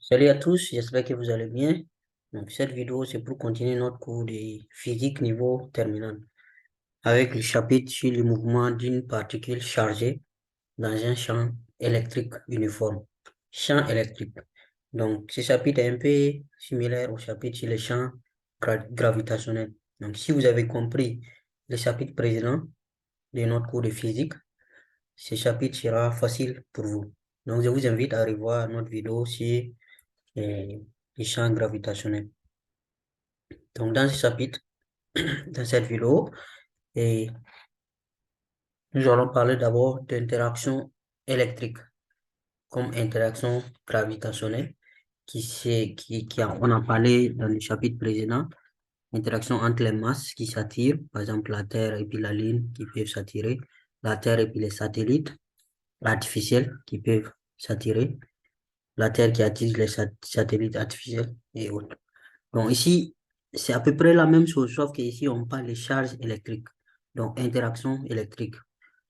Salut à tous, j'espère que vous allez bien. Donc, cette vidéo, c'est pour continuer notre cours de physique niveau terminal avec le chapitre sur le mouvement d'une particule chargée dans un champ électrique uniforme. Champ électrique. Donc, ce chapitre est un peu similaire au chapitre sur les champs gravitationnels. Donc, si vous avez compris le chapitre précédent de notre cours de physique, ce chapitre sera facile pour vous. Donc, je vous invite à revoir notre vidéo sur les champs gravitationnels. Donc, dans ce chapitre, dans cette vidéo, et nous allons parler d'abord d'interaction électrique comme interaction gravitationnelle, on a parlé dans le chapitre précédent, interaction entre les masses qui s'attirent, par exemple la Terre et puis la Lune qui peuvent s'attirer, la Terre et puis les satellites artificiels qui peuvent s'attirer, la Terre qui attire les satellites artificiels et autres. Donc ici, c'est à peu près la même chose, sauf qu'ici, on parle de charges électriques. Donc, interaction électrique.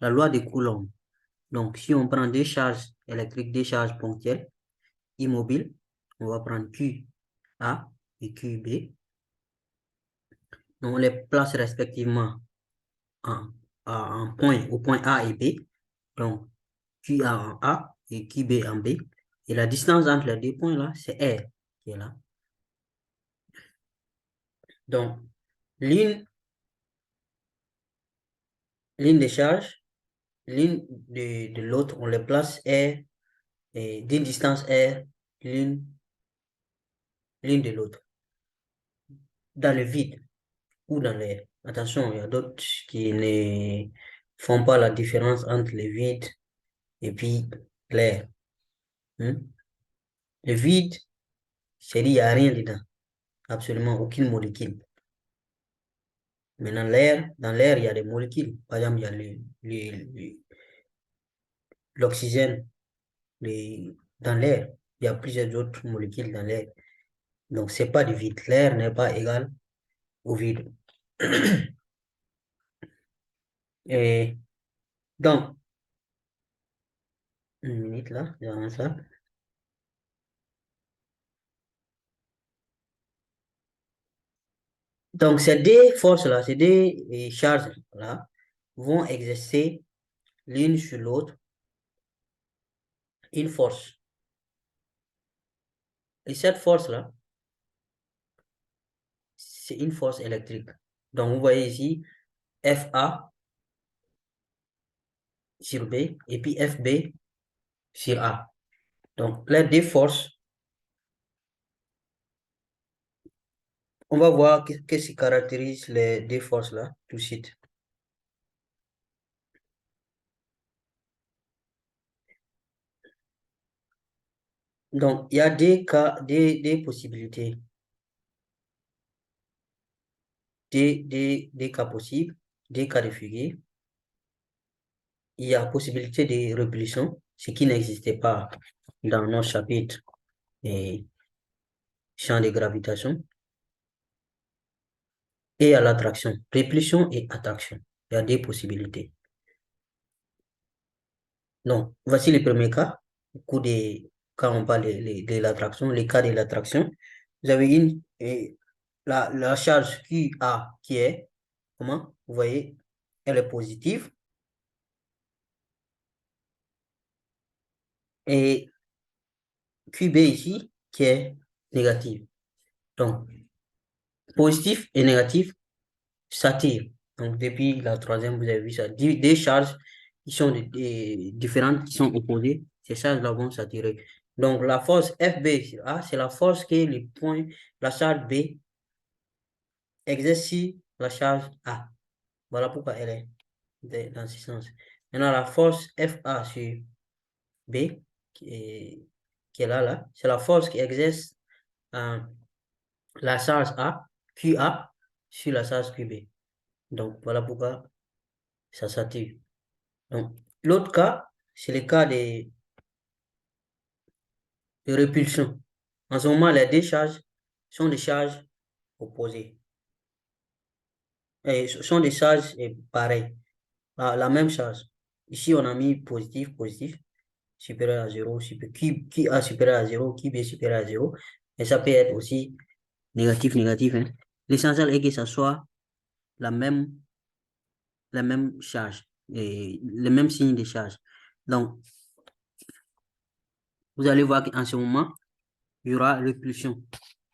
La loi de Coulomb. Donc, si on prend des charges électriques, des charges ponctuelles, immobiles, on va prendre QA et QB. Donc, on les place respectivement en, au point A et B. Donc, QA en A et QB en B. Et la distance entre les deux points là, c'est R qui est là. Donc, l'une des charges, l'une de l'autre, on les place R et d'une distance R l'une de l'autre, dans le vide ou dans l'air. Attention, il y a d'autres qui ne font pas la différence entre le vide et puis l'air. Hein. Le vide, c'est dit, il n'y a rien dedans, absolument aucune molécule. Mais dans l'air, il y a des molécules. Par exemple, il y a l'oxygène dans l'air. Il y a plusieurs autres molécules dans l'air. Donc, c'est pas du vide. L'air n'est pas égal au vide. Et donc, une minute là, j'avance ça. Donc, ces deux forces-là, ces deux charges-là, vont exercer l'une sur l'autre une force. Et cette force-là, c'est une force électrique. Donc, vous voyez ici FA sur B et puis FB sur A. Donc, les deux forces, on va voir qu'est-ce qui caractérise les deux forces-là tout de suite. Donc, il y a des cas, des possibilités, des cas possibles, des cas de figure. Il y a possibilité de répulsion, ce qui n'existait pas dans nos chapitres et champ de gravitation, et à l'attraction, répulsion et attraction. Il y a des possibilités. Donc, voici le premier cas. Quand on parle de l'attraction, les cas de l'attraction, vous avez la charge QA qui est, comment? Vous voyez, elle est positive. Et QB ici, qui est négative. Donc, positif et négatif s'attirent. Donc, depuis la troisième, vous avez vu ça. Des charges qui sont différentes, qui sont opposées, ces charges-là vont s'attirer. Donc, la force FB sur A, c'est la force que le point, la charge B exerce sur la charge A. Voilà pourquoi elle est dans ce sens. Maintenant, la force FA sur B, qui est là, c'est la force qui exerce la charge A, QA, sur la charge QB. Donc, voilà pourquoi ça s'attire. Donc, l'autre cas, c'est le cas de répulsion. En ce moment, les deux charges sont des charges opposées. Et sont des charges pareilles. La même charge. Ici, on a mis positif, positif. supérieur à 0, qui A supérieur à 0, qui B supérieur à 0. Et ça peut être aussi négatif, négatif. Hein. L'essentiel est que ça soit la même charge, et le même signe de charge. Donc, vous allez voir qu'en ce moment, il y aura répulsion.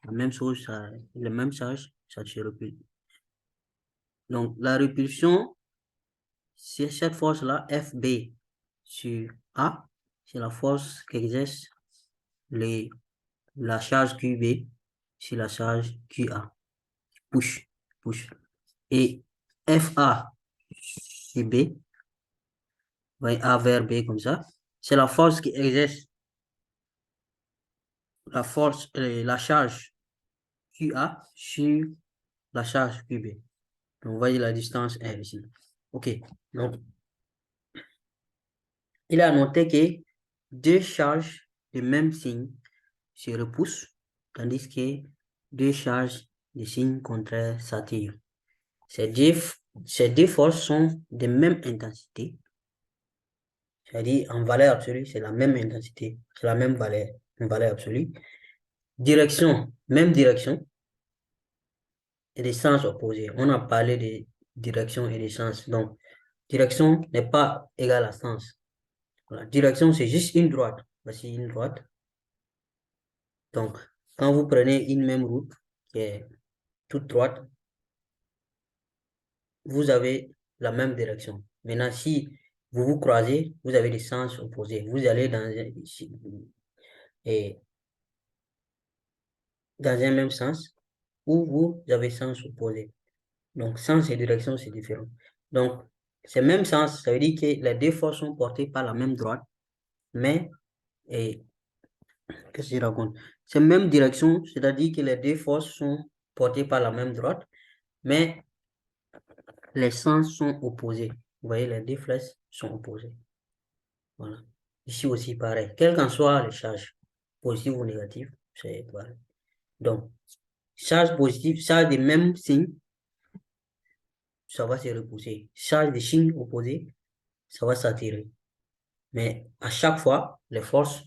La même chose, la même charge, ça se repulse. Donc, la répulsion, c'est cette force-là, FB sur A, c'est la force qu'exerce la charge QB sur la charge QA. Push, push. Et FA sur B, A vers B comme ça, c'est la force qui exerce la charge QA sur la charge QB. Donc, vous voyez la distance est ici. OK. Donc, il a noté que deux charges de même signe se repoussent, tandis que deux charges de signe contraire s'attirent. Ces deux forces sont de même intensité, c'est-à-dire en valeur absolue, c'est la même intensité, c'est la même valeur, une valeur absolue. Direction, même direction, et des sens opposés. On a parlé de direction et de sens. Donc, direction n'est pas égale à sens. Voilà. Direction, c'est juste une droite. Voici une droite. Donc, quand vous prenez une même route qui est toute droite, vous avez la même direction. Maintenant, si vous vous croisez, vous avez des sens opposés. Vous allez dans un même sens ou vous avez sens opposé. Donc, sens et direction, c'est différent. Donc, c'est même sens, ça veut dire que les deux forces sont portées par la même droite, mais, qu'est-ce que je raconte? C'est même direction, c'est-à-dire que les deux forces sont portées par la même droite, mais les sens sont opposés. Vous voyez, les deux flèches sont opposées. Voilà. Ici aussi, pareil. Quelles qu'en soient les charges, positives ou négatives, c'est pareil. Donc, charge positive, charge des mêmes signes, ça va se repousser. Charge des signes opposés, ça va s'attirer. Mais à chaque fois, les forces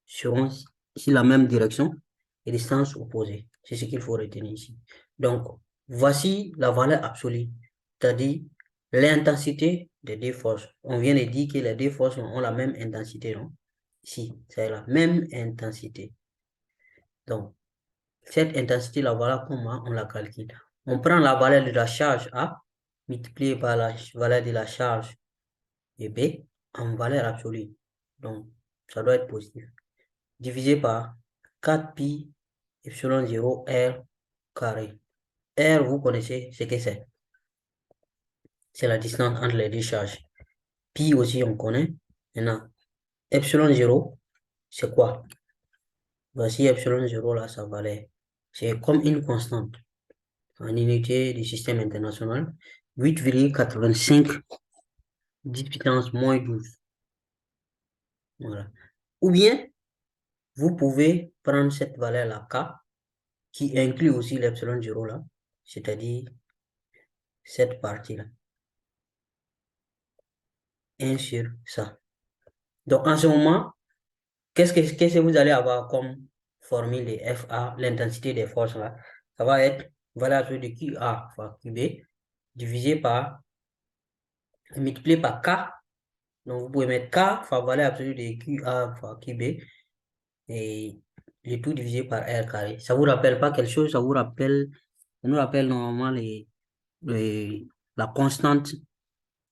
seront sur la même direction et des sens opposés. C'est ce qu'il faut retenir ici. Donc, voici la valeur absolue, c'est-à-dire l'intensité des deux forces. On vient de dire que les deux forces ont la même intensité, non? Ici, c'est la même intensité. Donc, cette intensité-là, voilà comment on la calcule. On prend la valeur de la charge A multipliée par la valeur de la charge B en valeur absolue. Donc, ça doit être positif. Divisé par 4 pi epsilon 0 R carré. R, vous connaissez ce que c'est. C'est la distance entre les deux charges. Pi aussi, on connaît. Maintenant, epsilon 0, c'est quoi? Voici epsilon 0 là, sa valeur. C'est comme une constante en unité du système international. 8,85 10 puissance moins 12. Voilà. Ou bien, vous pouvez prendre cette valeur-là, K, qui inclut aussi l'epsilon 0 là, c'est-à-dire cette partie-là. 1 sur ça. Donc, en ce moment, qu'est-ce que vous allez avoir comme formule de FA, l'intensité des forces là? Ça va être valeur absolue de QA fois QB divisé par, multiplié par K. Donc, vous pouvez mettre K fois valeur absolue de QA fois QB et le tout divisé par R carré. Ça vous rappelle pas quelque chose? Ça nous rappelle normalement la constante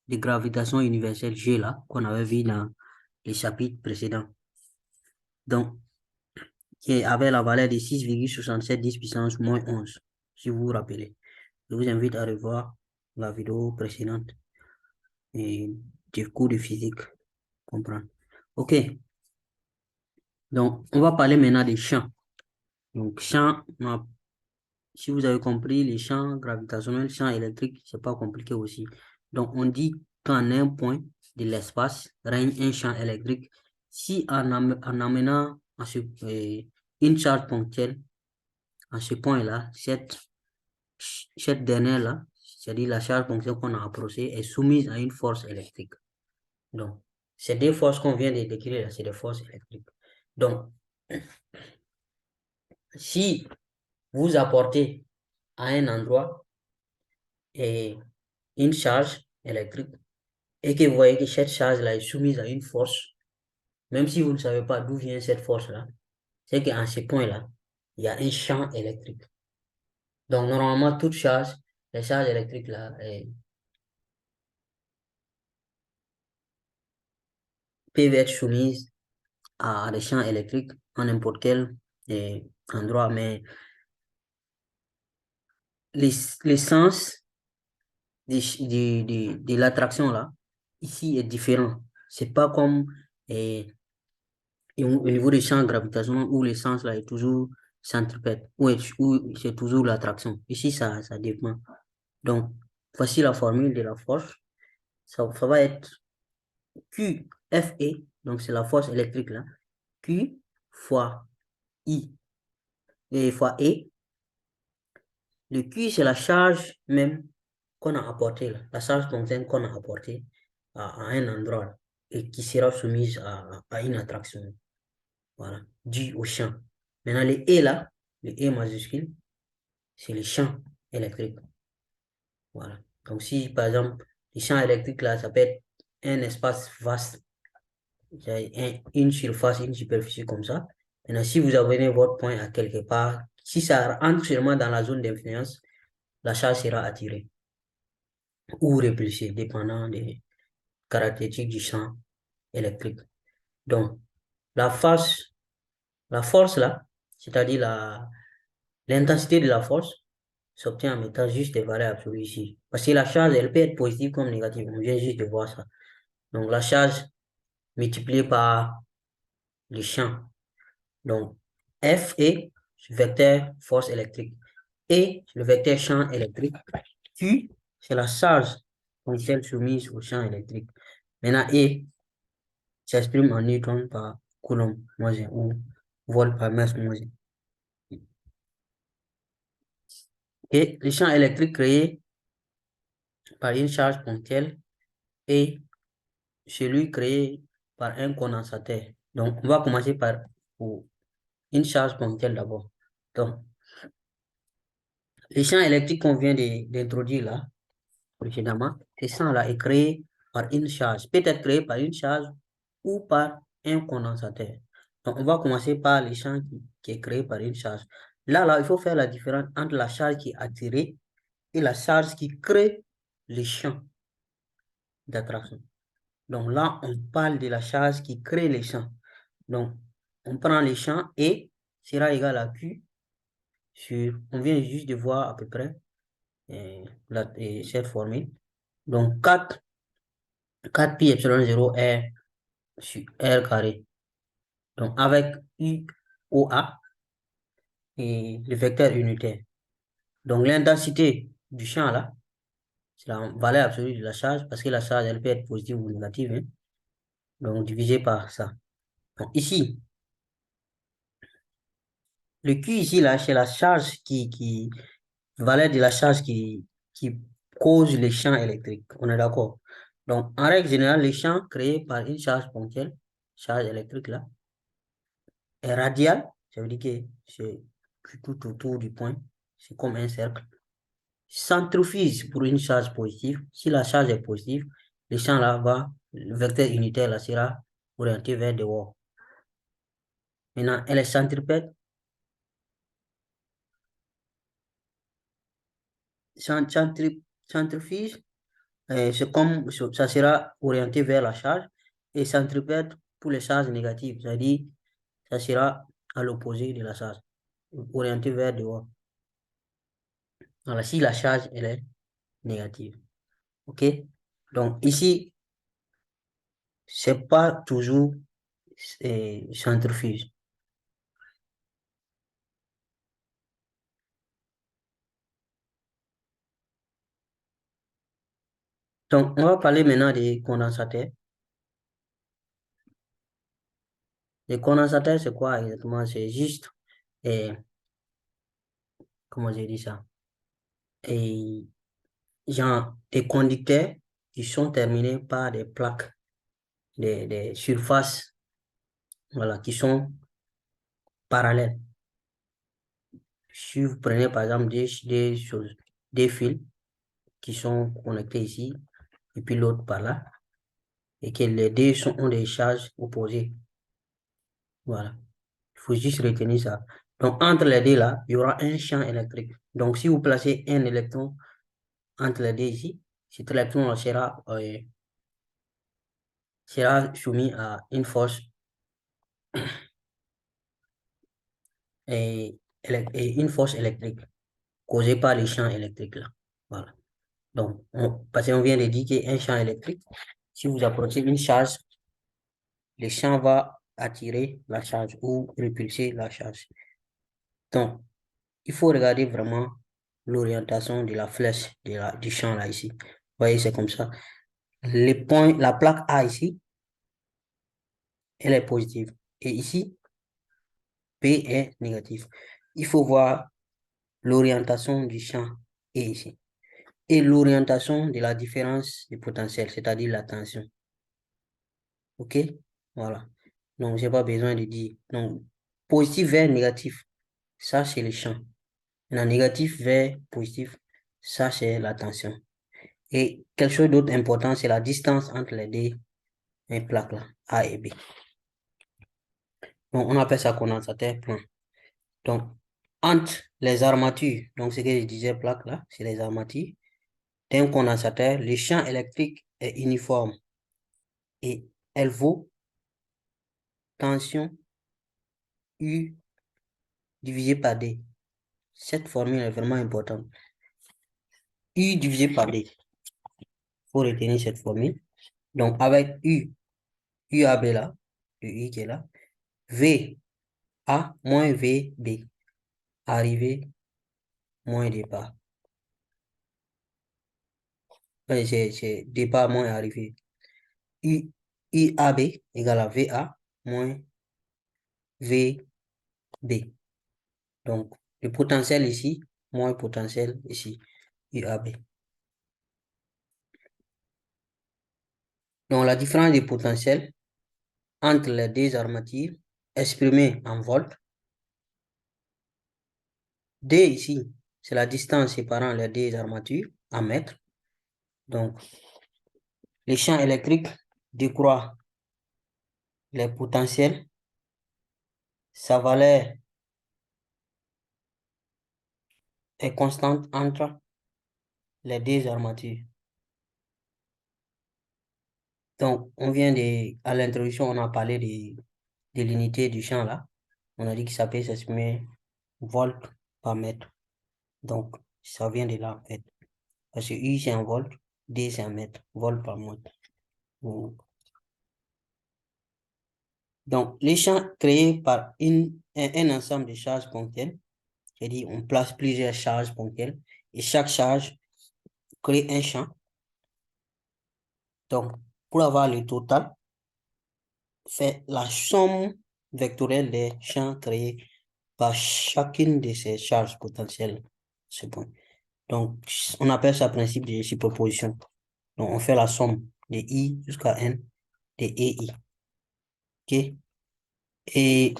de gravitation universelle G là, qu'on avait vu dans les chapitres précédents. Donc, qui avait la valeur de 6,67 10 puissance moins 11, si vous vous rappelez. Je vous invite à revoir la vidéo précédente et du cours de physique, comprendre. OK. Donc, on va parler maintenant des champs. Donc, champs, si vous avez compris, les champs gravitationnels, champs électriques, c'est pas compliqué aussi. Donc, on dit qu'en un point de l'espace règne un champ électrique si en amenant une charge ponctuelle à ce point-là, cette dernière-là, c'est-à-dire la charge ponctuelle qu'on a approchée, est soumise à une force électrique. Donc, Ces deux forces qu'on vient de décrire, c'est des forces électriques. Donc, si vous apportez à un endroit une charge électrique et que vous voyez que cette charge-là est soumise à une force, même si vous ne savez pas d'où vient cette force-là, c'est qu'en ce point-là, il y a un champ électrique. Donc, normalement, toute charge, les charges électriques là, peuvent être soumises à des champs électriques en n'importe quel endroit, mais l'essence de l'attraction là, ici est différent. C'est pas comme au niveau des champs gravitationnels où l'essence là est toujours centripète, où c'est toujours l'attraction. Ici, ça dépend. Donc, voici la formule de la force. Ça va être Q F E, donc c'est la force électrique là. Q fois I et fois E. Le Q, c'est la charge même qu'on a apportée là, la charge ponctuelle qu'on a apportée à un endroit là, et qui sera soumise à une attraction. Voilà, due au champ. Maintenant, le E là, le E majuscule, c'est le champ électrique. Voilà. Donc, si par exemple, le champ électrique là, ça peut être un espace vaste, une surface, une superficie comme ça. Maintenant, si vous amenez votre point à quelque part, si ça entre seulement dans la zone d'influence, la charge sera attirée ou repulsée, dépendant des caractéristiques du champ électrique. Donc, la force, la force là, c'est-à-dire l'intensité de la force, s'obtient en mettant juste des valeurs absolues ici. Parce que la charge, elle peut être positive comme négative. On vient juste de voir ça. Donc, la charge multipliée par le champ. Donc, F est le vecteur force électrique. Et le vecteur champ électrique. Q, c'est la charge potentielle soumise au champ électrique. Maintenant, E s'exprime en newton par coulomb moins ou volt par mètre moins. Et le champ électrique créé par une charge ponctuelle est celui créé par un condensateur. Donc, on va commencer par une charge ponctuelle d'abord. Donc, le champ électrique qu'on vient d'introduire là, précédemment, ce champ-là est créé par une charge, peut être créé par une charge ou par un condensateur. Donc, on va commencer par le champ qui est créé par une charge. Là, il faut faire la différence entre la charge qui est attirée et la charge qui crée le champ d'attraction. Donc là, on parle de la charge qui crée les champs. Donc, on prend les champs et sera égal à Q sur, on vient juste de voir à peu près cette formule. Donc, 4 pi epsilon 0 R sur R carré. Donc, avec U OA et le vecteur unitaire. Donc, l'intensité du champ là, c'est la valeur absolue de la charge parce que la charge, elle peut être positive ou négative. Hein. Donc, divisé par ça. Donc, ici, le Q ici, là, c'est la charge valeur de la charge qui cause les champs électriques. On est d'accord? Donc, en règle générale, les champs créés par une charge ponctuelle, charge électrique là, est radial. Ça veut dire que c'est tout autour du point. C'est comme un cercle. Centrifuge pour une charge positive. Si la charge est positive, le champ là va, le vecteur unitaire là sera orienté vers dehors. Maintenant, elle est centripète. Centrifuge, c'est comme ça sera orienté vers la charge et centripète pour les charges négatives, c'est-à-dire ça sera à l'opposé de la charge, orienté vers dehors. Voilà, si la charge elle est négative. OK? Donc ici, c'est pas toujours centrifuge. Donc, on va parler maintenant des condensateurs. Les condensateurs, c'est quoi exactement? C'est juste, eh, comment j'ai dit ça? Et, genre, des conducteurs qui sont terminés par des plaques des surfaces, voilà, qui sont parallèles. Si vous prenez par exemple des fils qui sont connectés ici, et puis l'autre par là, et que les deux ont des charges opposées. Voilà. Il faut juste retenir ça. Donc, entre les deux là, il y aura un champ électrique. Donc, si vous placez un électron entre les deux ici, cet électron sera soumis à une force et une force électrique causée par les champs électriques là. Voilà. Donc, parce qu'on vient de dire qu'il y a un champ électrique. Si vous approchez une charge, le champ va attirer la charge ou repulser la charge. Donc, il faut regarder vraiment l'orientation de la flèche du champ là ici. Vous voyez, c'est comme ça. Les points, la plaque A ici, elle est positive. Et ici, P est négatif. Il faut voir l'orientation du champ E ici. Et l'orientation de la différence de potentiel, c'est-à-dire la tension. OK? Voilà. Donc, je n'ai pas besoin de dire. Donc, positif vers négatif, ça, c'est le champ. Maintenant, négatif vers positif, ça, c'est la tension. Et quelque chose d'autre important, c'est la distance entre les deux plaques là, A et B. Donc, on appelle ça condensateur plein. Donc, entre les armatures, donc ce que je disais plaque là, c'est les armatures d'un condensateur, le champ électrique est uniforme et elle vaut tension U divisé par D. Cette formule est vraiment importante. U divisé par D. Il faut retenir cette formule. Donc, avec U, UAB là, le U qui est là, VA moins VB, arrivé moins départ. C'est départ moins arrivé. UAB égale à VA moins VB. Donc, le potentiel ici, moins le potentiel ici, UAB. Donc, la différence de potentiel entre les deux armatures exprimée en volts. D ici, c'est la distance séparant les deux armatures en mètres. Donc, les champs électriques décroît les potentiels. Sa valeur est constante entre les deux armatures. Donc, à l'introduction, on a parlé de l'unité du champ là. On a dit que ça peut s'exprimer volt par mètre. Donc, ça vient de là en fait. Parce que U c'est un volt, D c'est un mètre, volt par mètre. Donc, les champs créés par un ensemble de charges ponctuelles, c'est-à-dire on place plusieurs charges ponctuelles et chaque charge crée un champ. Donc, pour avoir le total, fait la somme vectorielle des champs créés par chacune de ces charges potentielles. Ce point. Donc, on appelle ça principe de superposition. Donc, on fait la somme de I jusqu'à N de EI. OK? Et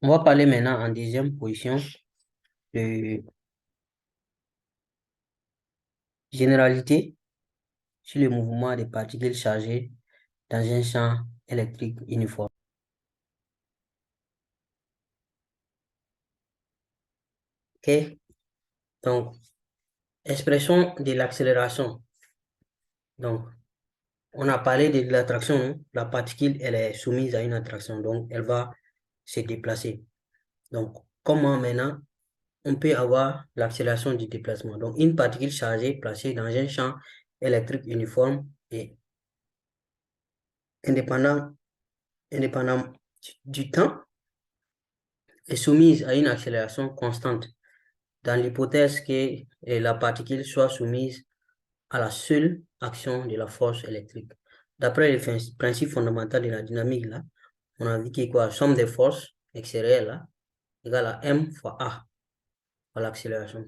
on va parler maintenant en deuxième position de généralité sur le mouvement des particules chargées dans un champ électrique uniforme. OK? Donc, expression de l'accélération. Donc, on a parlé de l'attraction, non? La particule, elle est soumise à une attraction, donc elle va se déplacer. Donc, comment maintenant on peut avoir l'accélération du déplacement? Donc, une particule chargée placée dans un champ électrique uniforme et indépendant du temps est soumise à une accélération constante dans l'hypothèse que la particule soit soumise à la seule action de la force électrique. D'après le principe fondamental de la dynamique, là, on a vu que quoi, somme des forces extérieures là, égale à M fois A, à l'accélération.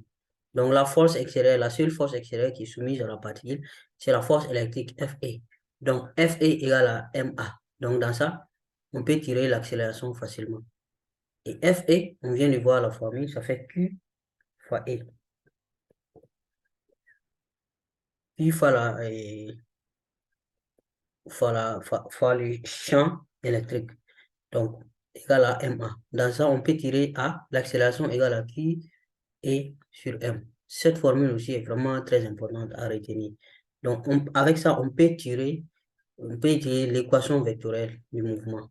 Donc la force extérieure, la seule force extérieure qui est soumise à la particule, c'est la force électrique Fe. Donc, F est égal à MA. Donc, dans ça, on peut tirer l'accélération facilement. Et FE, on vient de voir la formule, ça fait Q fois E. Q fois, fois le champ électrique. Donc, égal à MA. Dans ça, on peut tirer A, l'accélération égale à Q et sur M. Cette formule aussi est vraiment très importante à retenir. Donc, avec ça, on peut tirer l'équation vectorielle du mouvement.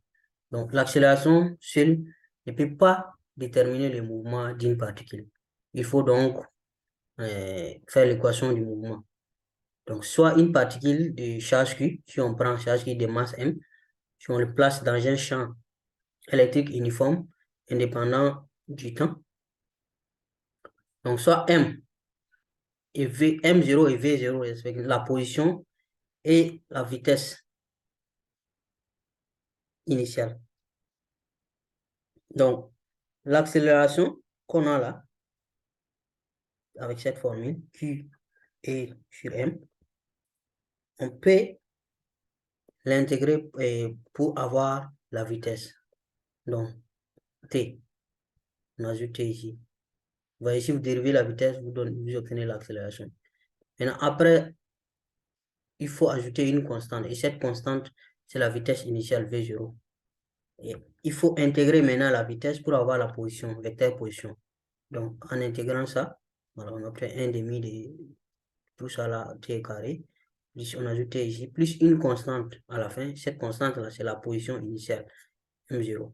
Donc, l'accélération seule ne peut pas déterminer le mouvement d'une particule. Il faut donc faire l'équation du mouvement. Donc, soit une particule de charge Q, si on prend charge Q de masse M, si on le place dans un champ électrique uniforme, indépendant du temps. Donc, soit M et M0 et V0 respectivement la position et la vitesse initiale. Donc, l'accélération qu'on a là, avec cette formule, Q et sur M, on peut l'intégrer pour avoir la vitesse. Donc, T, on ajoute T ici. Vous voyez, si vous dérivez la vitesse, vous obtenez l'accélération. Maintenant, après, il faut ajouter une constante. Et cette constante, c'est la vitesse initiale V0. Et il faut intégrer maintenant la vitesse pour avoir la position, vecteur position. Donc, en intégrant ça, voilà, on obtient 1 demi de tout ça là, T carré. Plus on ajoute ici, plus une constante à la fin. Cette constante-là, c'est la position initiale, M0.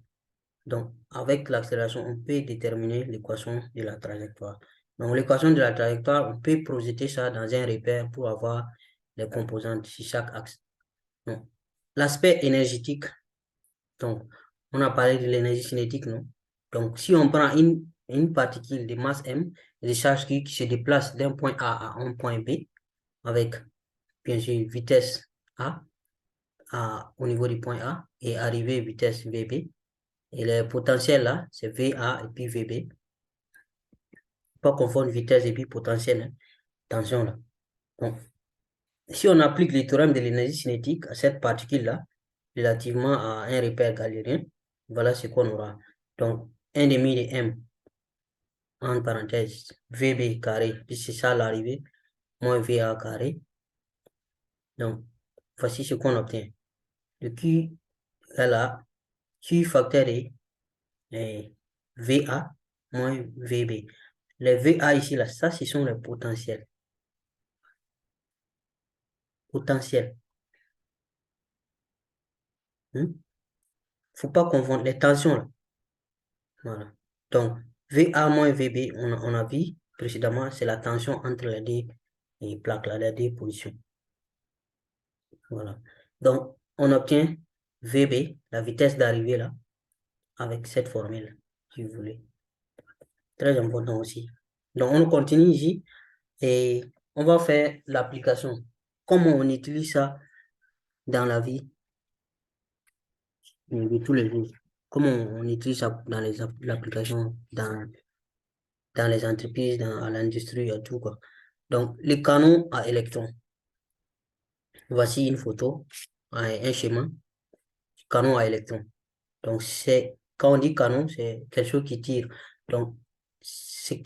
Donc, avec l'accélération, on peut déterminer l'équation de la trajectoire. Donc, l'équation de la trajectoire, on peut projeter ça dans un repère pour avoir les composantes sur chaque axe. Donc, l'aspect énergétique, donc, on a parlé de l'énergie cinétique, non? Donc, si on prend une particule de masse M, de charge qui se déplace d'un point A à un point B, avec, bien sûr, vitesse A, au niveau du point A, et arrivée vitesse VB, et le potentiel là, c'est VA et puis VB. Pas confondre vitesse et puis potentiel, hein. Attention là. Donc, si on applique le théorème de l'énergie cinétique à cette particule-là, relativement à un repère galiléen, voilà ce qu'on aura. Donc, 1 demi de M, en parenthèse, VB carré, puis c'est ça l'arrivée, moins VA carré. Donc, voici ce qu'on obtient. Le Q est là, Q facteur est VA moins VB. Les VA ici, là, ça, ce sont les potentiels. Potentiels. Faut pas confondre les tensions, là. Voilà. Donc, VA moins VB, on a vu précédemment, c'est la tension entre les deux plaques, là, les deux positions. Voilà. Donc, on obtient VB, la vitesse d'arrivée, là, avec cette formule, si vous voulez. Très important aussi. Donc, on continue ici et on va faire l'application. Comment on utilise ça dans la vie de tous les jours? Comment on utilise ça dans l'application, dans les entreprises, à l'industrie, et tout, quoi. Donc, les canons à électrons. Voici une photo, un schéma, canon à électrons. Donc, quand on dit canon, c'est quelque chose qui tire. Donc, c'est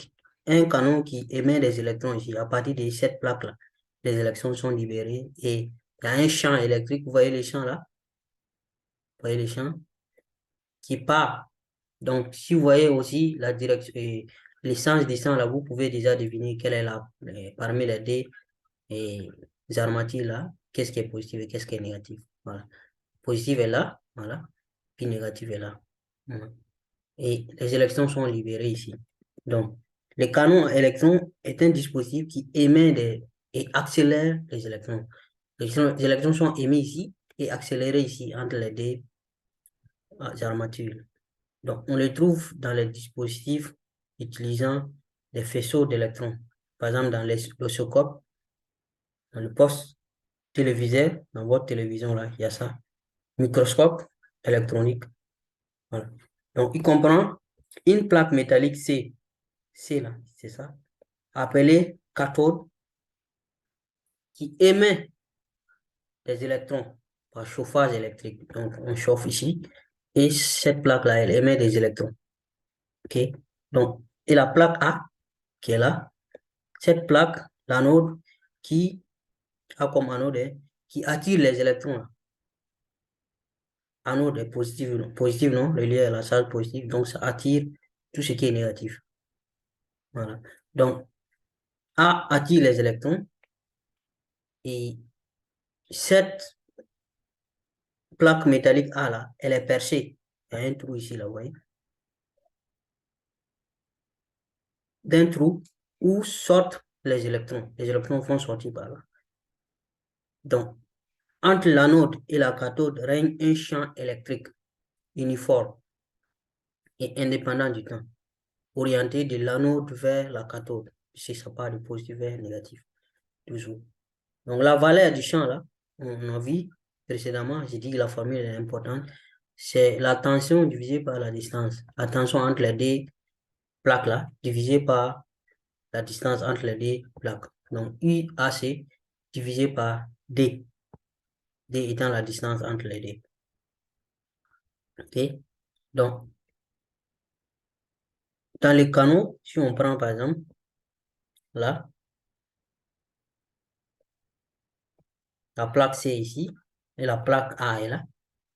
un canon qui émet des électrons ici. À partir de cette plaque-là, les électrons sont libérés et il y a un champ électrique. Vous voyez les champs là? Vous voyez les champs qui part. Donc, si vous voyez aussi la direction et l'essence du sang là, vous pouvez déjà deviner quelle est parmi les deux armatures là, qu'est-ce qui est positif et qu'est-ce qui est négatif. Voilà. Positif est là, voilà. Puis négatif est là. Voilà. Et les électrons sont libérés ici. Donc, le canon à électrons est un dispositif qui émet et accélère les électrons. Les électrons sont émis ici et accélérés ici entre les deux armatures. Donc, on les trouve dans les dispositifs utilisant des faisceaux d'électrons. Par exemple, dans l'oscilloscope, dans le poste téléviseur, dans votre télévision, là, il y a ça. Microscope électronique. Voilà. Donc, il comprend une plaque métallique C là, c'est ça, appelée cathode, qui émet des électrons par chauffage électrique. Donc, on chauffe ici. Et cette plaque-là, elle émet des électrons. OK? Donc, et la plaque A, qui est là, cette plaque, l'anode, qui a comme anode, qui attire les électrons. Là. Anode est positif, non? Relié à la charge positive. Donc, ça attire tout ce qui est négatif. Voilà. Donc, A attire les électrons. Et cette plaque métallique A, là, elle est percée. Il y a un trou ici, là, vous voyez? D'un trou où sortent les électrons. Les électrons vont sortir par là. Donc, entre l'anode et la cathode règne un champ électrique uniforme et indépendant du temps, orienté de l'anode vers la cathode. Si ça part de positif vers négatif, toujours. Donc, la valeur du champ, là, on a vu précédemment, j'ai dit que la formule est importante, c'est la tension divisée par la distance. La tension entre les deux plaques, là, divisée par la distance entre les deux plaques. Donc, UAC divisé par D. D étant la distance entre les deux. OK? Donc, dans les canaux, si on prend par exemple, là, la plaque C ici, et la plaque A est là.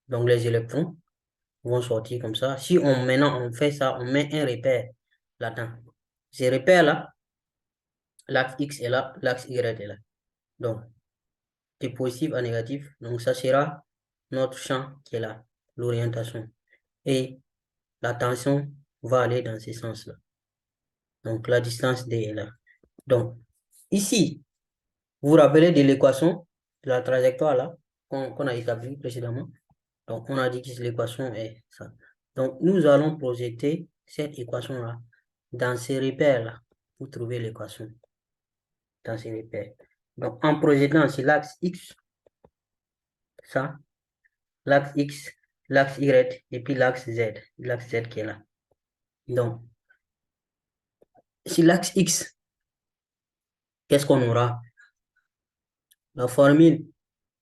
Donc, les électrons vont sortir comme ça. Si maintenant on fait ça, on met un repère là-dedans. Ces repères-là, l'axe X est là, l'axe Y est là. Donc, de positif à négatif. Donc, ça sera notre champ qui est là, l'orientation. Et la tension va aller dans ce sens-là. Donc, la distance D est là. Donc, ici, vous vous rappelez de l'équation de la trajectoire là, qu'on a établie précédemment. Donc, on a dit que l'équation est ça. Donc, nous allons projeter cette équation-là dans ces repères-là pour trouver l'équation dans ces repères. Donc, en projetant sur l'axe X, ça, l'axe X, l'axe Y et puis l'axe Z qui est là. Donc, sur l'axe X, qu'est-ce qu'on aura? La formule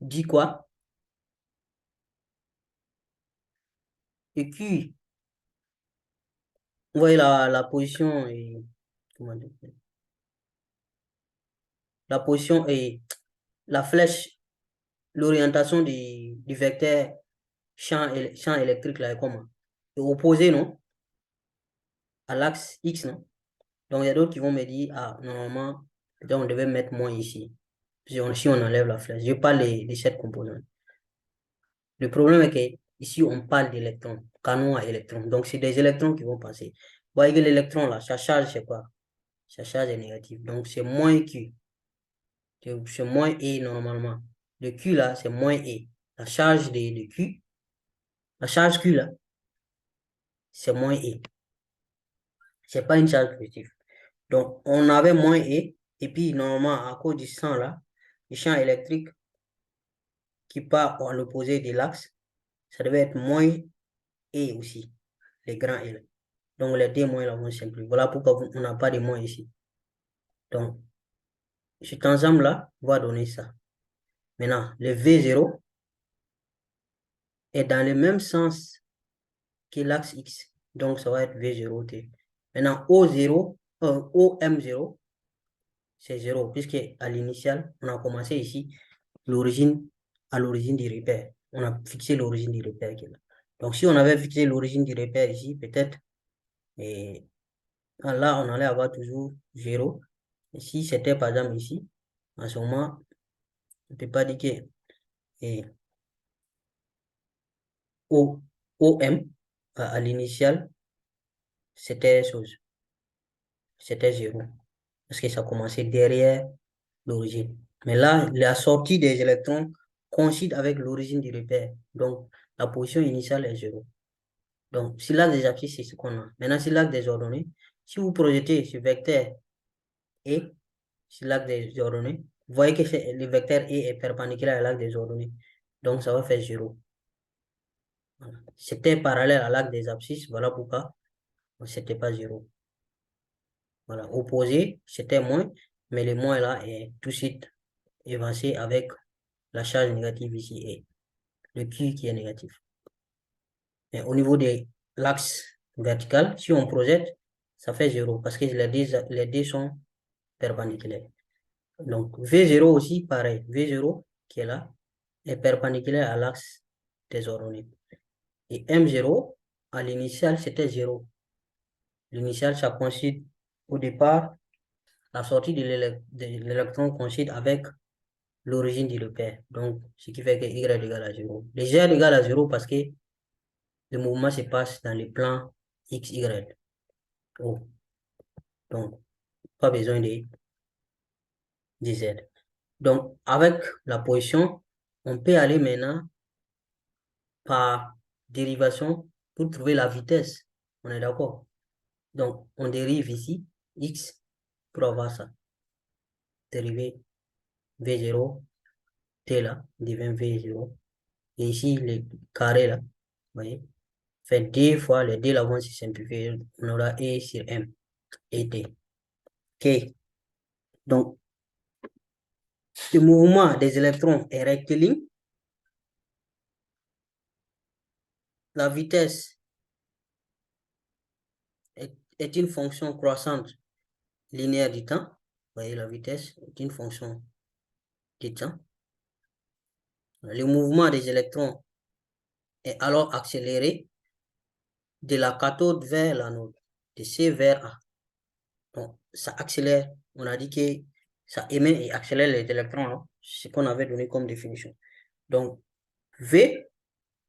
dit quoi? Et Q, vous voyez la position et comment dire, la position et la flèche, l'orientation du vecteur champ électrique là est comment? C'est opposé, non? À l'axe X, non? Donc il y a d'autres qui vont me dire, ah, normalement, on devait mettre moins ici. Si on enlève la flèche. Je parle de cette composante. Le problème est que ici, on parle d'électrons, canon à électrons. Donc, c'est des électrons qui vont passer. Vous voyez que l'électron, là, sa charge, c'est quoi? Sa charge est négative. Donc, c'est moins Q. C'est moins E normalement. Le Q, là, c'est moins E. La charge de Q, la charge Q, là, c'est moins E. C'est pas une charge positive. Donc, on avait moins E. Et puis, normalement, à cause du champ, là, du champ électrique qui part à l'opposé de l'axe, ça devait être moins E aussi. Les grands E, là. Donc, les deux moins là vont simplifier. Voilà pourquoi on n'a pas de moins ici. Donc, cet ensemble-là va donner ça. Maintenant, le V0 est dans le même sens que l'axe X. Donc, ça va être V0T. Maintenant, O0, OM0, c'est 0, puisque à l'initial, on a commencé ici à l'origine du repère. On a fixé l'origine du repère qui est là. Donc, si on avait fixé l'origine du repère ici, peut-être, et là, on allait avoir toujours 0. Et si c'était par exemple ici, en ce moment, on ne peut pas dire que OM à l'initial, c'était chose, c'était 0. Parce que ça commençait derrière l'origine. Mais là, la sortie des électrons coïncide avec l'origine du repère. Donc, la position initiale est 0. Donc, si l'axe des axes, c'est ce qu'on a. Maintenant, si l'axe des ordonnées, si vous projetez ce vecteur E, sur l'axe des ordonnées, vous voyez que le vecteur E est perpendiculaire à l'axe des ordonnées. Donc, ça va faire 0. Voilà. C'était parallèle à l'axe des abscisses. Voilà pourquoi c'était pas 0. Voilà. Opposé, c'était moins, mais le moins là est tout de suite évincé avec la charge négative ici est le Q qui est négatif. Et au niveau de l'axe vertical, si on projette, ça fait 0 parce que les deux sont perpendiculaires. Donc, V0 aussi, pareil. V0 qui est là est perpendiculaire à l'axe des ordonnées. Et M0, à l'initial, c'était 0. L'initial, ça coïncide au départ, la sortie de l'électron coïncide avec l'origine du repère. Donc, ce qui fait que Y est égal à 0. Les Z est égal à 0 parce que le mouvement se passe dans les plans X, Y. Oh. Donc, pas besoin de Z. Donc, avec la position, on peut aller maintenant par dérivation pour trouver la vitesse. On est d'accord? Donc, on dérive ici, X, pour avoir ça. Dérivé V0, T là, devient V0. Et ici, le carré là, vous voyez, fait D fois les D là vont se simplifier. On aura E sur M et T. OK. Donc, le mouvement des électrons est rectiligne. La vitesse est une fonction croissante linéaire du temps. Vous voyez, la vitesse est une fonction du temps. Le mouvement des électrons est alors accéléré de la cathode vers l'anode, de C vers A. Donc, ça accélère. On a dit que ça émet et accélère les électrons. Hein, ce qu'on avait donné comme définition. Donc, V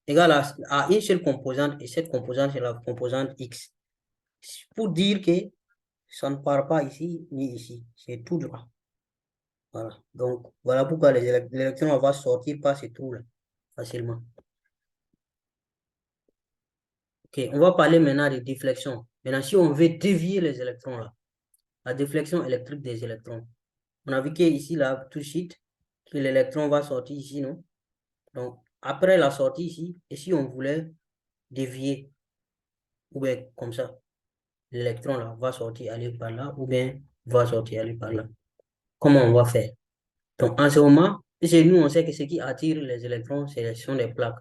égale à une seule composante, et cette composante, c'est la composante X. Pour dire que ça ne part pas ici ni ici. C'est tout droit. Voilà. Donc, voilà pourquoi l'électron va sortir par ce trou-là facilement. OK, on va parler maintenant de déflexion. Maintenant, si on veut dévier les électrons là, la déflexion électrique des électrons. On a vu qu'ici, là, tout de suite, que l'électron va sortir ici, non? Donc, après la sortie ici, et si on voulait dévier, ou bien comme ça, l'électron là va sortir, aller par là, ou bien va sortir, aller par là. Comment on va faire? Donc, en ce moment, chez nous, on sait que ce qui attire les électrons, ce sont des plaques.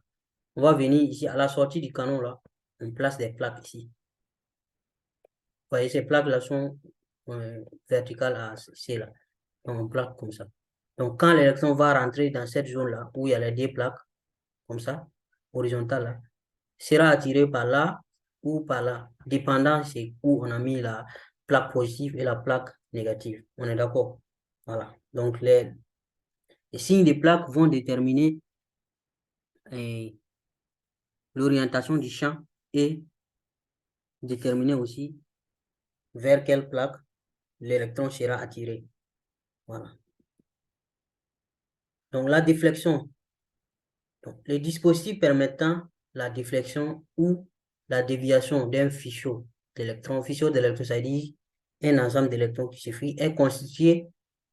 On va venir ici, à la sortie du canon là, on place des plaques ici. Vous voyez, ces plaques-là sont verticales à C là. Donc, on plaque comme ça. Donc, quand l'électron va rentrer dans cette zone-là, où il y a les deux plaques, comme ça, horizontales là, sera attiré par là ou par là, dépendant c'est où on a mis la plaque positive et la plaque négative. On est d'accord? Voilà. Donc, les signes des plaques vont déterminer l'orientation du champ et déterminer aussi vers quelle plaque l'électron sera attiré. Voilà. Donc, la déflexion. Donc, les dispositifs permettant la déflexion ou la déviation d'un fichier d'électrons, ça veut dire un ensemble d'électrons qui suffit, est constitué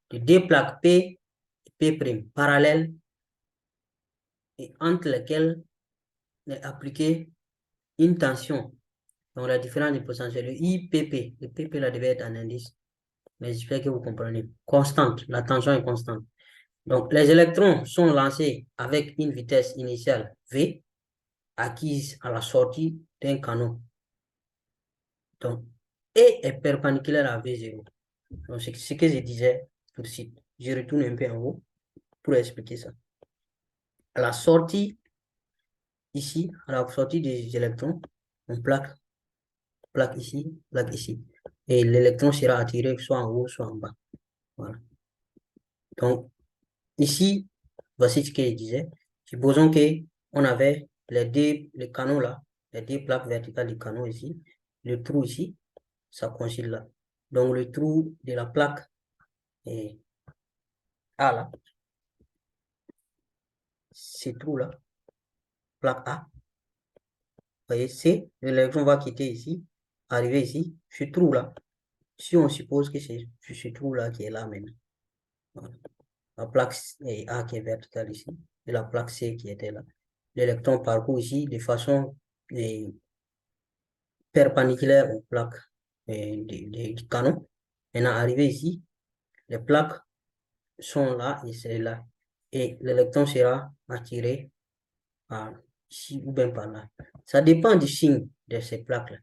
de deux plaques P et P' parallèles et entre lesquelles est appliquée une tension. Donc, la différence de potentiel, le IPP, le PP là devait être un indice, mais j'espère que vous comprenez. Constante, la tension est constante. Donc, les électrons sont lancés avec une vitesse initiale V acquise à la sortie d'un canon. Donc, E est perpendiculaire à V0. Donc, c'est ce que je disais tout de suite. Je retourne un peu en haut pour expliquer ça. À la sortie, ici, à la sortie des électrons, on plaque ici, plaque ici. Et l'électron sera attiré soit en haut, soit en bas. Voilà. Donc, ici, voici ce que je disais. Supposons qu'on avait les canaux là, les deux plaques verticales du canon ici, le trou ici, ça coïncide là. Donc, le trou de la plaque est A là, ce trou là, plaque A, vous voyez, C, l'électron va quitter ici, arriver ici, ce trou là. Si on suppose que c'est ce trou là qui est là maintenant. Voilà. La plaque A qui est verticale ici, et la plaque C qui était là. L'électron parcourt ici de façon perpendiculaire aux plaques du canon. Maintenant, arrivé ici, les plaques sont là et c'est là. et l'électron sera attiré par ici ou bien par là. Ça dépend du signe de ces plaques-là.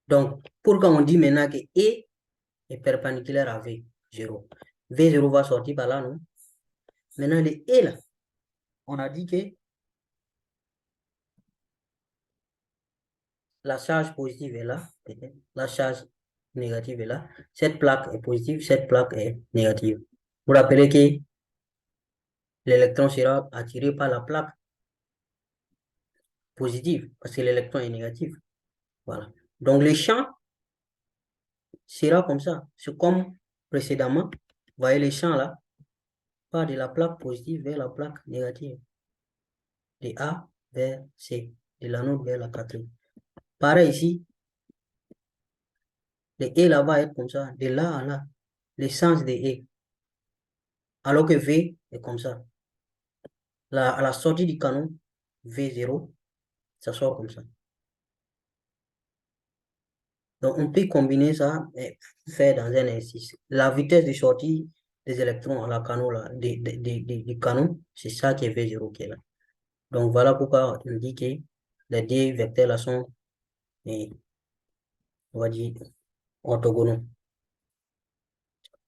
Donc, pourquoi on dit maintenant que E est perpendiculaire à V0? V0 va sortir par là, non? Maintenant, le E là, on a dit que la charge positive est là, la charge négative est là. Cette plaque est positive, cette plaque est négative. Vous rappelez que l'électron sera attiré par la plaque positive parce que l'électron est négatif. Voilà. Donc, le champ sera comme ça. C'est comme précédemment. Vous voyez les champs là, pas de la plaque positive vers la plaque négative. De A vers C, de l'anode vers la cathédrale. Pareil ici, le E là va être comme ça, de là à là, le sens de E. Alors que V est comme ça. À la sortie du canon, V0, ça sort comme ça. Donc, on peut combiner ça et faire dans un exercice. La vitesse de sortie des électrons à la canon, là, du canon, c'est ça qui est V0 qui est là. Donc, voilà pourquoi on dit que les deux vecteurs là sont, on va dire, orthogonaux.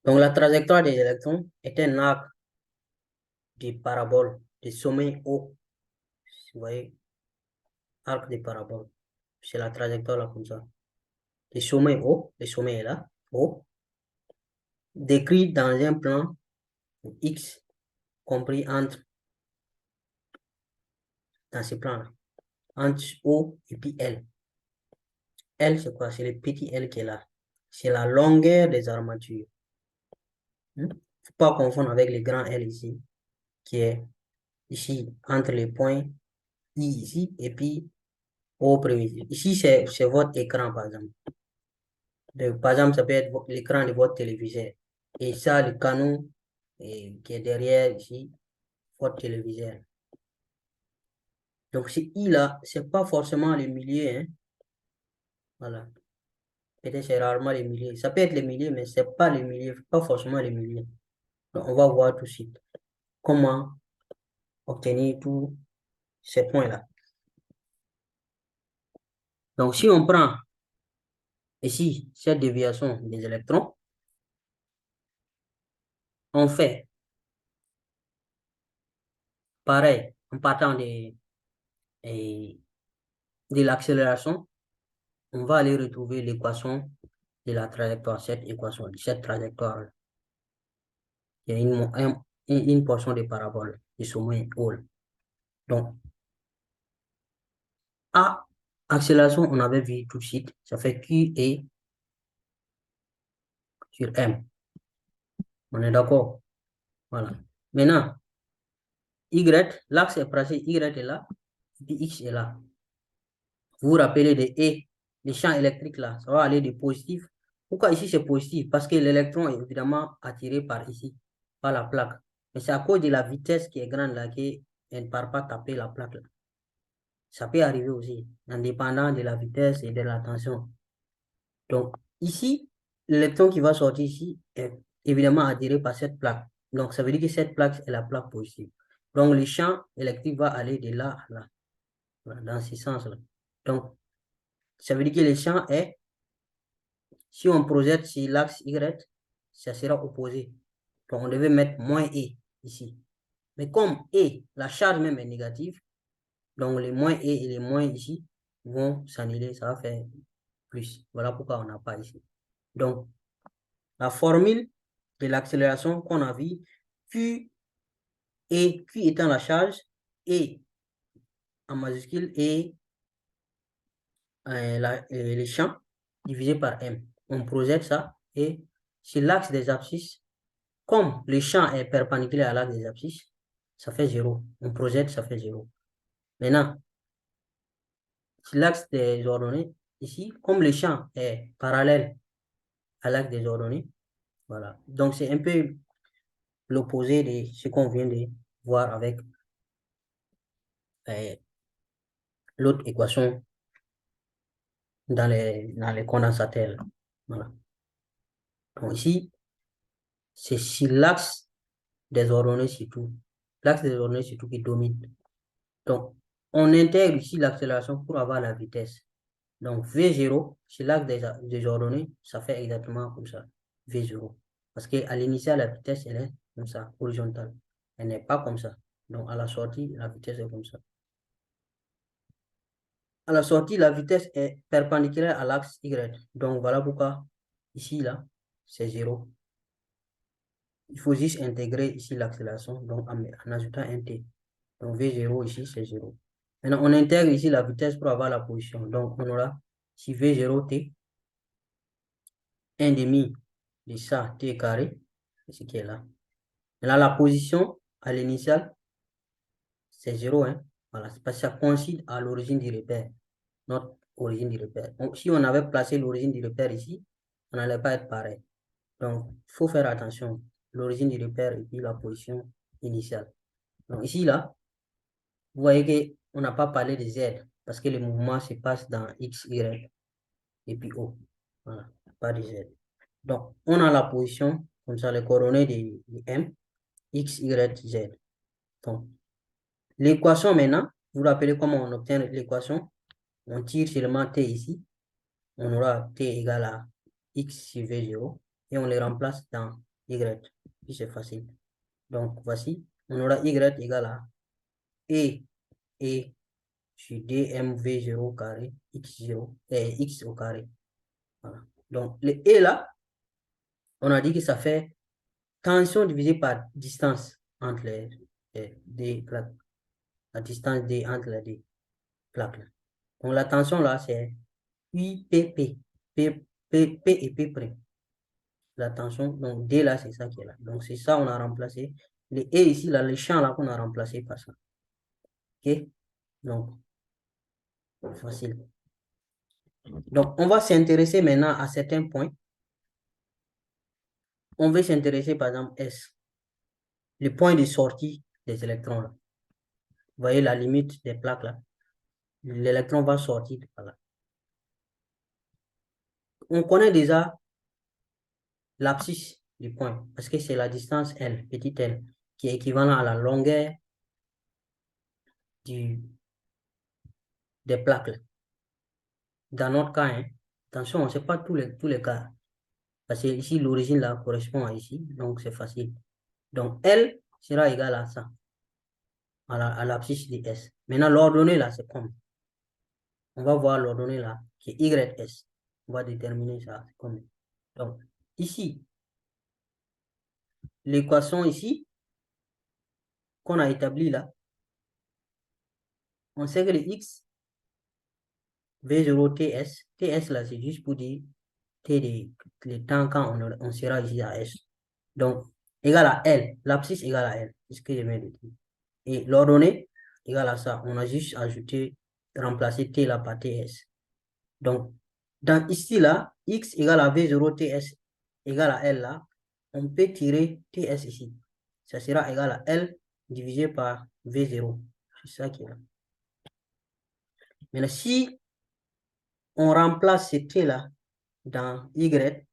Donc, la trajectoire des électrons est un arc de parabole, de sommet haut. Vous voyez, arc de parabole. C'est la trajectoire là comme ça. Le sommet haut, le sommet est là, haut, décrit dans un plan X compris entre, dans ce plan-là, entre O et puis L. L, c'est quoi? C'est le petit L qui est là. C'est la longueur des armatures. Il ne faut pas confondre avec le grand L ici, qui est ici, entre les points I ici, et puis O prévisible. Ici, c'est votre écran, par exemple. Par exemple, ça peut être l'écran de votre téléviseur. Et ça, le canon qui est derrière ici, votre téléviseur. Donc, ce I là, c'est pas forcément le milieu, hein. Voilà. Peut-être c'est rarement les milliers. Ça peut être les milliers, mais c'est pas les milliers, pas forcément les milliers. Donc, on va voir tout de suite comment obtenir tous ces points-là. Donc, si on prend ici cette déviation des électrons, on fait pareil en partant de l'accélération, on va aller retrouver l'équation de la trajectoire, cette équation, cette trajectoire. Il y a une portion de parabole, du sommet hall. Donc, A, accélération, on avait vu tout de suite, ça fait Q et sur M. On est d'accord? Voilà. Maintenant, Y, l'axe est placé, Y est là, puis X est là. Vous vous rappelez de E, les champs électriques là, ça va aller de positif. Pourquoi ici c'est positif? Parce que l'électron est évidemment attiré par ici, par la plaque. Mais c'est à cause de la vitesse qui est grande là qu'elle ne part pas taper la plaque là. Ça peut arriver aussi, en dépendant de la vitesse et de la tension. Donc, ici, l'électron qui va sortir ici est évidemment attiré par cette plaque. Donc, ça veut dire que cette plaque est la plaque positive. Donc, le champ électrique va aller de là à là, voilà, dans ce sens-là. Donc, ça veut dire que le champ est, si on projette sur l'axe Y, ça sera opposé. Donc, on devait mettre moins E ici. Mais comme E, la charge même est négative, donc les moins E et les moins ici vont s'annuler, ça va faire plus. Voilà pourquoi on n'a pas ici. Donc, la formule de l'accélération qu'on a vu, Q étant la charge, et en majuscule, et les champs divisé par M. On projette ça, et sur l'axe des abscisses, comme le champ est perpendiculaire à l'axe des abscisses, ça fait 0. On projette, ça fait 0. Maintenant, sur l'axe des ordonnées, ici, comme le champ est parallèle à l'axe des ordonnées, voilà. Donc, c'est un peu l'opposé de ce qu'on vient de voir avec l'autre équation dans les condensateurs. Voilà. Donc ici, c'est sur l'axe des ordonnées surtout. L'axe des ordonnées surtout qui domine. Donc, on intègre ici l'accélération pour avoir la vitesse. Donc, V0, c'est l'axe des ordonnées, ça fait exactement comme ça, V0. Parce qu'à l'initiale, la vitesse, elle est comme ça, horizontale. Elle n'est pas comme ça. Donc, à la sortie, la vitesse est comme ça. À la sortie, la vitesse est perpendiculaire à l'axe Y. Donc, voilà pourquoi, ici, là, c'est 0. Il faut juste intégrer ici l'accélération, donc en ajoutant un t. Donc, V0 ici, c'est 0. Maintenant, on intègre ici la vitesse pour avoir la position. Donc, on aura ici V0t, 1 demi de ça, t carré, c'est ce qui est là. Maintenant, la position à l'initiale, c'est 0, hein. Voilà, c'est parce que ça coïncide à l'origine du repère, notre origine du repère. Donc, si on avait placé l'origine du repère ici, on n'allait pas être pareil. Donc, il faut faire attention. L'origine du repère et puis la position initiale. Donc, ici, là, vous voyez qu'on n'a pas parlé de Z parce que le mouvement se passe dans X, Y et puis O. Voilà, pas de Z. Donc, on a la position, comme ça, les coordonnées de M, X, Y, Z. Donc, l'équation maintenant, vous vous rappelez comment on obtient l'équation? On tire seulement T ici. On aura T égale à X sur V0 et on les remplace dans Y. Puis c'est facile. Donc, voici, on aura Y égale à E sur dmv0 carré x0 et x au carré. Voilà. Donc, le E là, on a dit que ça fait tension divisée par distance entre les deux plaques. La distance entre les deux plaques. Là. Donc, la tension là, c'est UPP. P et P'. La tension, donc D là, c'est ça qui est là. Donc, c'est ça, on a remplacé. Le E ici, là, le champ là, qu'on a remplacé par ça. OK? Donc, facile. Donc, on va s'intéresser maintenant à certains points. On veut s'intéresser, par exemple, S, le point de sortie des électrons. Là. Vous voyez la limite des plaques là. L'électron va sortir par là. On connaît déjà l'abscisse du point, parce que c'est la distance L, petite L, qui est équivalent à la longueur des plaques. Là. Dans notre cas, hein, attention, on ne sait pas tous les cas. Parce que ici, l'origine là correspond à ici, donc c'est facile. Donc, L sera égal à ça, à l'abscisse de S. Maintenant, l'ordonnée là, c'est comme. On va voir l'ordonnée là, qui est YS. On va déterminer ça, c'est comme. Donc, ici, l'équation ici, qu'on a établie là, on sait que le X, V0TS, TS là, c'est juste pour dire le temps quand on sera ici à S. Donc, égal à L, l'abscisse égale à L, c'est ce que je viens de dire. Et l'ordonnée égale à ça, on a juste ajouté, remplacé T là par TS. Donc, dans ici là, X égale à V0TS égale à L là, on peut tirer TS ici. Ça sera égal à L divisé par V0. C'est ça qui est là. Maintenant, si on remplace ce T là dans Y,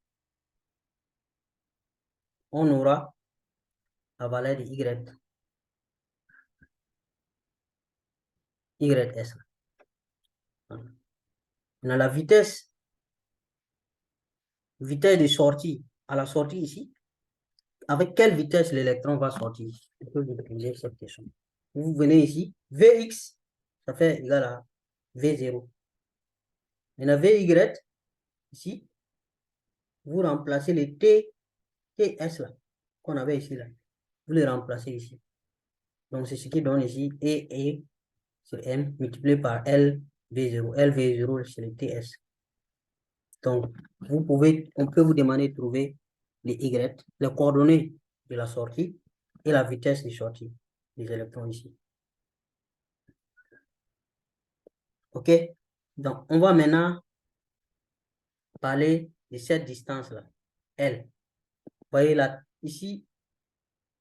on aura la valeur de YS. Maintenant, la vitesse de sortie, à la sortie ici, avec quelle vitesse l'électron va sortir? Je peux vous poser cette question. Vous venez ici, Vx, ça fait égal à V0. Maintenant, Vy, ici, vous remplacez le TS là, qu'on avait ici là. Vous le remplacez ici. Donc, c'est ce qui donne ici E sur M multiplié par L V0. L V0, c'est le TS. Donc, on peut vous demander de trouver les Y, les coordonnées de la sortie et la vitesse de sortie des électrons ici. OK? Donc, on va maintenant parler de cette distance-là, L. Vous voyez là, ici,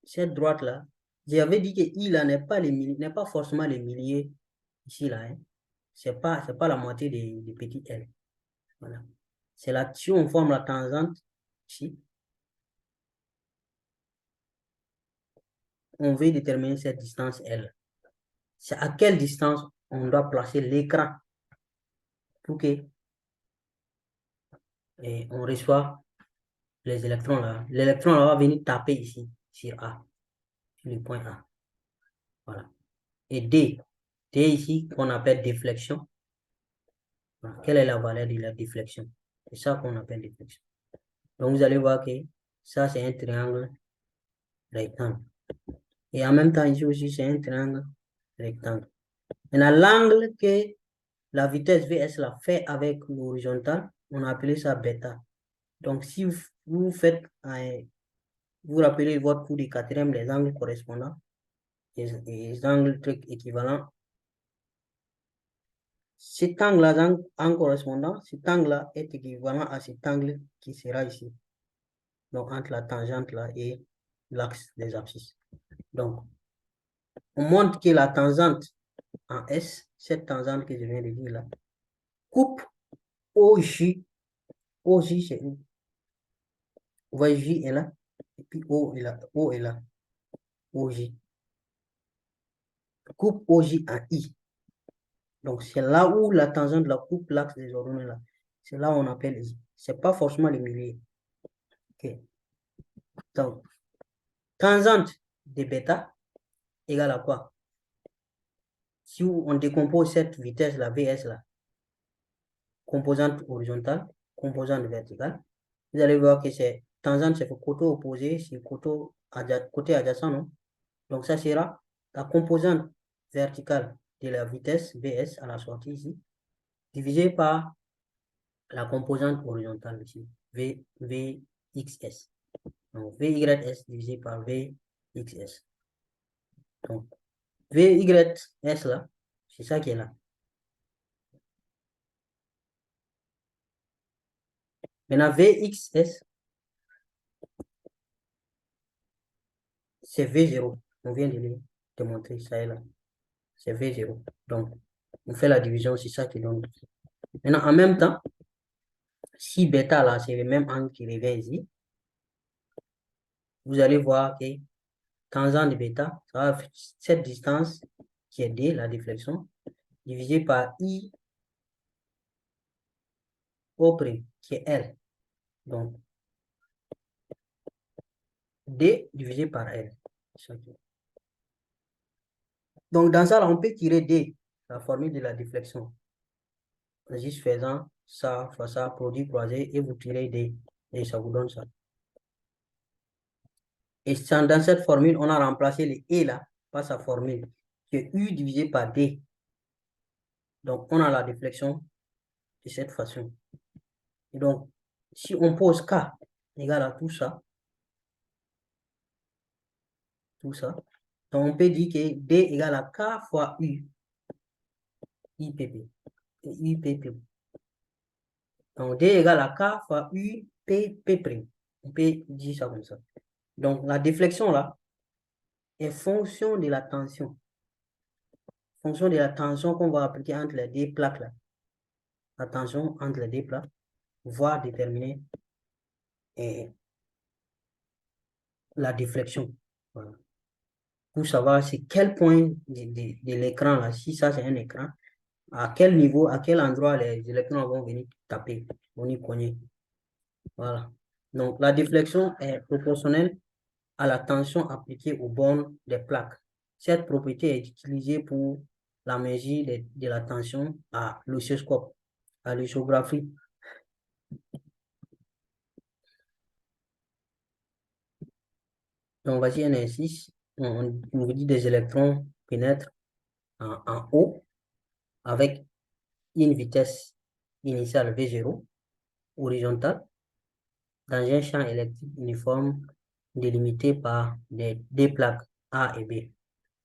cette droite-là, j'avais dit que I là n'est pas forcément les milliers ici là. Hein. C'est pas la moitié des petits L. Voilà. C'est là, si on forme la tangente ici, on veut déterminer cette distance L. C'est à quelle distance on doit placer l'écran pour que on reçoit les électrons là. L'électron là va venir taper ici, sur A, sur le point A. Voilà. Et D ici, qu'on appelle déflexion. Voilà. Quelle est la valeur de la déflexion? C'est ça qu'on appelle déflexion. Donc, vous allez voir que ça, c'est un triangle rectangle. Et en même temps, ici aussi, c'est un triangle rectangle. Maintenant, l'angle que la vitesse VS la fait avec l'horizontale, on a appelé ça bêta. Donc, si vous faites, vous rappelez votre cours du quatrième, les angles correspondants, les angles trucs équivalents, cet angle-là en correspondant, cet angle-là est équivalent à cet angle qui sera ici. Donc, entre la tangente là et l'axe des abscisses. Donc, on montre que la tangente en S, cette tangente que je viens de dire là, coupe OJ. OJ, c'est où? Vous voyez, J est là, et puis O est là, O est là, OJ. Coupe OJ en I. Donc, c'est là où la tangente la coupe l'axe des ordonnées là. C'est là où on appelle I. C'est pas forcément les milliers. OK. Donc, tangente de bêta égale à quoi? Si on décompose cette vitesse, la VS là, composante horizontale, composante verticale, vous allez voir que c'est tangente, c'est côté opposé, c'est côté adjacent, non? Donc, ça sera la composante verticale de la vitesse VS à la sortie ici, divisé par la composante horizontale ici, VXS. Donc, VYS divisé par VXS. Donc, VYS là, c'est ça qui est là. Maintenant, VXS, c'est V0. On vient de le démontrer, ça est là. C'est V0. Donc, on fait la division, c'est ça qui donne. Maintenant, en même temps, si bêta là, c'est le même angle qui revient ici, vous allez voir que tangent de bêta, ça va faire cette distance qui est D, la déflexion, divisé par I au prime, qui est L. Donc, D divisé par L. Donc, dans ça, là, on peut tirer D, la formule de la déflexion. Juste faisant ça, fois ça, produit croisé, et vous tirez D, et ça vous donne ça. Et dans cette formule, on a remplacé le E là, par sa formule, qui est U divisé par D. Donc, on a la déflexion de cette façon. Et donc, si on pose K égale à tout ça, donc on peut dire que D égale à K fois U, IPP, UPP. Donc, D égale à K fois UPP'. On peut dire ça comme ça. Donc, la déflexion là est fonction de la tension. Fonction de la tension qu'on va appliquer entre les deux plaques là. La tension entre les deux plaques, voire déterminer la déflexion. Voilà. Pour savoir c'est quel point de l'écran là, si ça c'est un écran, à quel niveau, à quel endroit les électrons vont venir taper, vont y cogner. Voilà. Donc, la déflexion est proportionnelle à la tension appliquée aux bornes des plaques. Cette propriété est utilisée pour la mesure de la tension à l'oscilloscope, à l'oscillographie. Donc, voici un exercice. On vous dit des électrons pénètrent en haut avec une vitesse initiale V0 horizontale dans un champ électrique uniforme délimité par des plaques A et B.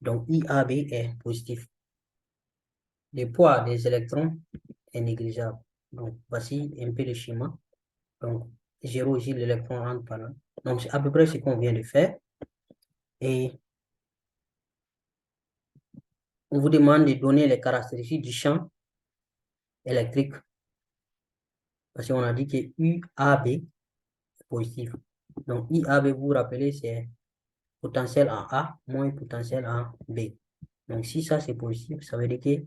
Donc, IAB est positif. Le poids des électrons est négligeable. Donc, voici un peu le schéma. Donc, 0 ici, l'électron rentre par là. Donc, c'est à peu près ce qu'on vient de faire. Et on vous demande de donner les caractéristiques du champ électrique. Parce qu'on a dit que UAB est positif. Donc, IAB, vous vous rappelez, c'est potentiel en A moins potentiel en B. Donc, si ça c'est positif, ça veut dire que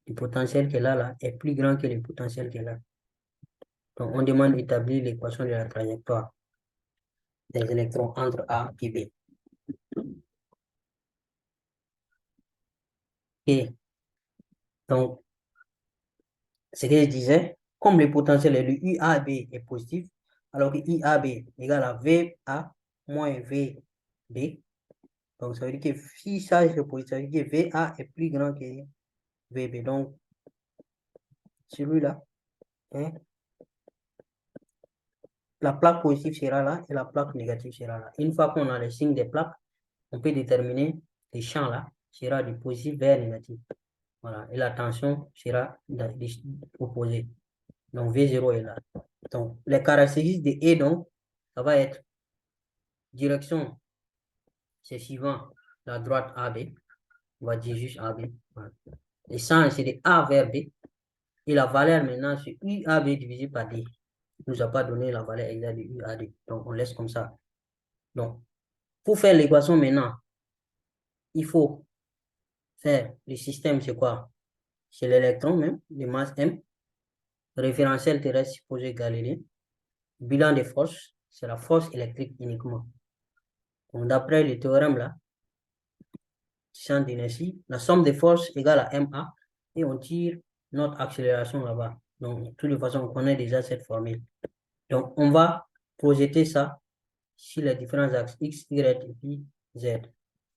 le potentiel qu'elle a là est plus grand que le potentiel qu'elle a. Donc, on demande d'établir l'équation de la trajectoire des électrons entre A et B. Et donc, ce que je disais, comme le potentiel est le UAB est positif, alors que IAB égale à VA moins VB, donc ça veut dire que si ça est positif, ça veut dire que VA est plus grand que VB. Donc, celui-là, hein, la plaque positive sera là et la plaque négative sera là. Une fois qu'on a les signes des plaques, on peut déterminer les champs là, sera du positif vers négatif. Voilà, et la tension sera opposée. Donc, V0 est là. Donc, les caractéristiques de E, donc, ça va être direction, c'est suivant la droite AB. On va dire juste AB. Voilà. Les sens, c'est de A vers B. Et la valeur maintenant, c'est UAB divisé par D. Il ne nous a pas donné la valeur exacte de UAD. Donc, on laisse comme ça. Donc, pour faire l'équation maintenant, il faut faire le système, c'est quoi? C'est l'électron même, de masse M. Référentiel terrestre supposé Galilée. Bilan des forces, c'est la force électrique uniquement. Donc, d'après le théorème là, champ d'inertie, la somme des forces égale à MA et on tire notre accélération là-bas. Donc, de toute façon, on connaît déjà cette formule. Donc, on va projeter ça sur les différents axes X, Y et puis Z.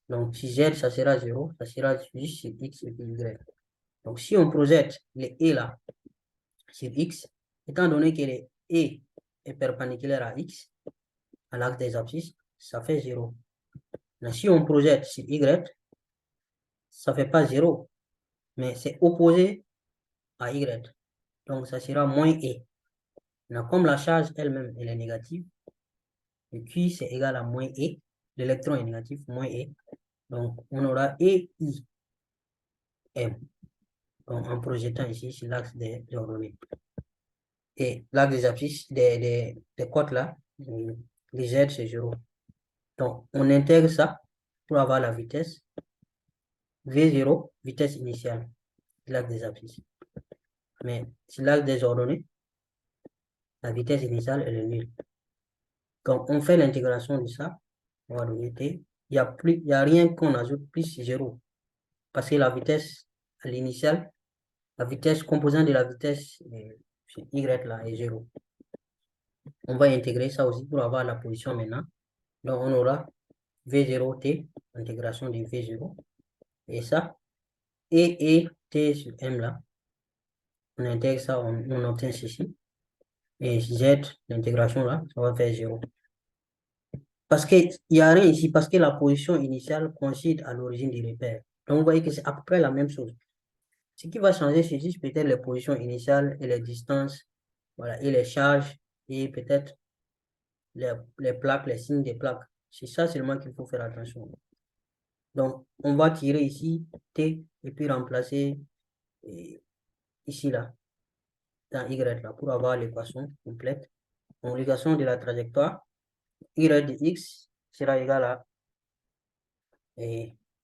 Donc, si Z, ça sera 0, ça sera juste sur X et puis Y. Donc, si on projette les E là sur X, étant donné que les E est perpendiculaire à X, à l'axe des abscisses, ça fait 0. Mais si on projette sur Y, ça ne fait pas 0, mais c'est opposé à Y. Donc, ça sera moins E. Maintenant, comme la charge elle-même, elle est négative, le Q, c'est égal à moins E. L'électron est négatif, moins E. Donc, on aura E, I, M. Donc, en projetant ici sur l'axe des ordonnées. Et l'axe des abscisses, des côtes là, les Z, c'est 0. Donc, on intègre ça pour avoir la vitesse. V0, vitesse initiale, l'axe des abscisses. Mais sur l'axe des ordonnées, la vitesse initiale, elle est nulle. Quand on fait l'intégration de ça, on va donner T. Il n'y a rien qu'on ajoute plus 0. Parce que la vitesse à l'initiale, la vitesse composante de la vitesse Y là est 0. On va intégrer ça aussi pour avoir la position maintenant. Donc on aura V0T, intégration de V0. Et ça, et T sur M là, on intègre ça, on obtient ceci. Et Z, l'intégration là, ça va faire 0. Parce qu'il n'y a rien ici, parce que la position initiale coïncide à l'origine du repère. Donc, vous voyez que c'est à peu près la même chose. Ce qui va changer, c'est juste peut-être les positions initiales et les distances, voilà, et les charges, et peut-être les plaques, les signes des plaques. C'est ça seulement qu'il faut faire attention. Donc, on va tirer ici T, et puis remplacer ici, là, dans Y, là, pour avoir l'équation complète. Donc, l'équation de la trajectoire, Y de X sera égal à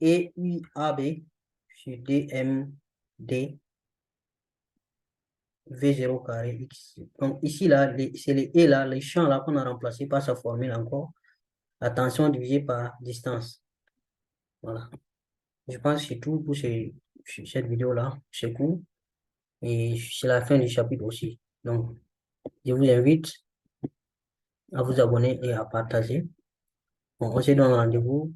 EUAB sur DMD V0 carré X. Donc ici, là, c'est les E là, les champs là qu'on a remplacé par sa formule encore. La tension divisée par distance. Voilà. Je pense que c'est tout pour cette vidéo-là. C'est court. Et c'est la fin du chapitre aussi. Donc, je vous invite à vous abonner et à partager. Bon, on se donne rendez-vous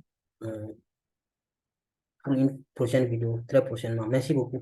pour une prochaine vidéo, très prochainement. Merci beaucoup.